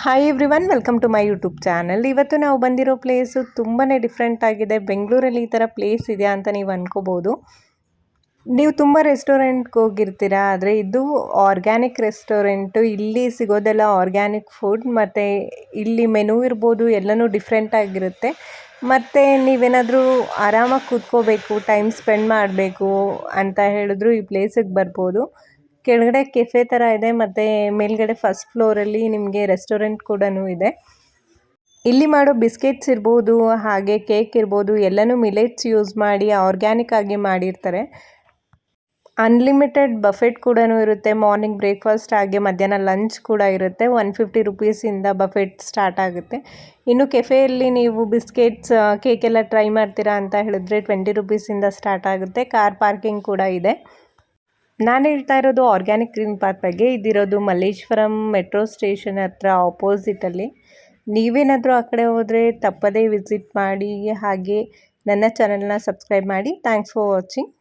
Hi everyone, welcome to my YouTube channel. ಇವತ್ತು ನಾವು ಬಂದಿರೋ ಪ್ಲೇಸು ತುಂಬಾ ಡಿಫ್ರೆಂಟ್ ಆಗಿದೆ. ಬೆಂಗಳೂರಲ್ಲಿ ಈ ಥರ ಪ್ಲೇಸ್ ಇದೆಯಾ ಅಂತ ನೀವು ಅನ್ಕೋಬೋದು. ನೀವು ತುಂಬ ರೆಸ್ಟೋರೆಂಟ್ಗೆ ಹೋಗಿರ್ತೀರಾ, ಆದರೆ ಇದು ಆರ್ಗ್ಯಾನಿಕ್ ರೆಸ್ಟೋರೆಂಟು. ಇಲ್ಲಿ ಸಿಗೋದೆಲ್ಲ ಆರ್ಗ್ಯಾನಿಕ್ ಫುಡ್, ಮತ್ತು ಇಲ್ಲಿ ಮೆನು ಇರ್ಬೋದು ಎಲ್ಲನೂ ಡಿಫ್ರೆಂಟ್ ಆಗಿರುತ್ತೆ. ಮತ್ತು ನೀವೇನಾದರೂ ಆರಾಮಾಗಿ ಕೂತ್ಕೋಬೇಕು, ಟೈಮ್ ಸ್ಪೆಂಡ್ ಮಾಡಬೇಕು ಅಂತ ಹೇಳಿದ್ರು ಈ ಪ್ಲೇಸಿಗೆ ಬರ್ಬೋದು. ಕೆಳಗಡೆ ಕೆಫೆ ಥರ ಇದೆ, ಮತ್ತು ಮೇಲ್ಗಡೆ ಫಸ್ಟ್ ಫ್ಲೋರಲ್ಲಿ ನಿಮಗೆ ರೆಸ್ಟೋರೆಂಟ್ ಕೂಡ ಇದೆ. ಇಲ್ಲಿ ಮಾಡೋ ಬಿಸ್ಕೆಟ್ಸ್ ಇರ್ಬೋದು, ಹಾಗೆ ಕೇಕ್ ಇರ್ಬೋದು, ಎಲ್ಲನೂ ಮಿಲೆಟ್ಸ್ ಯೂಸ್ ಮಾಡಿ ಆರ್ಗ್ಯಾನಿಕ್ ಆಗಿ ಮಾಡಿರ್ತಾರೆ. ಅನ್ಲಿಮಿಟೆಡ್ ಬಫೆಟ್ ಕೂಡ ಇರುತ್ತೆ. ಮಾರ್ನಿಂಗ್ ಬ್ರೇಕ್ಫಾಸ್ಟ್ ಹಾಗೆ ಮಧ್ಯಾಹ್ನ ಲಂಚ್ ಕೂಡ ಇರುತ್ತೆ. 150 ರುಪೀಸಿಂದ ಬಫೆಟ್ ಸ್ಟಾರ್ಟ್ ಆಗುತ್ತೆ. ಇನ್ನು ಕೆಫೆಯಲ್ಲಿ ನೀವು ಬಿಸ್ಕೆಟ್ಸ್, ಕೇಕ್ ಎಲ್ಲ ಟ್ರೈ ಮಾಡ್ತೀರಾ ಅಂತ ಹೇಳಿದ್ರೆ 20 ರುಪೀಸಿಂದ ಸ್ಟಾರ್ಟ್ ಆಗುತ್ತೆ. ಕಾರ್ ಪಾರ್ಕಿಂಗ್ ಕೂಡ ಇದೆ. ನಾನು ಹೇಳ್ತಾ ಇರೋದು ಆರ್ಗ್ಯಾನಿಕ್ ಗ್ರೀನ್ ಪಾರ್ಕ್ ಬಗ್ಗೆ. ಇದಿರೋದು ಮಲ್ಲೇಶ್ವರಂ ಮೆಟ್ರೋ ಸ್ಟೇಷನ್ ಹತ್ರ ಆಪೋಸಿಟಲ್ಲಿ. ನೀವೇನಾದರೂ ಆ ಕಡೆ ಹೋದರೆ ತಪ್ಪದೇ ವಿಸಿಟ್ ಮಾಡಿ, ಹಾಗೆ ನನ್ನ ಚಾನಲ್ನ ಸಬ್ಸ್ಕ್ರೈಬ್ ಮಾಡಿ. Thanks for watching.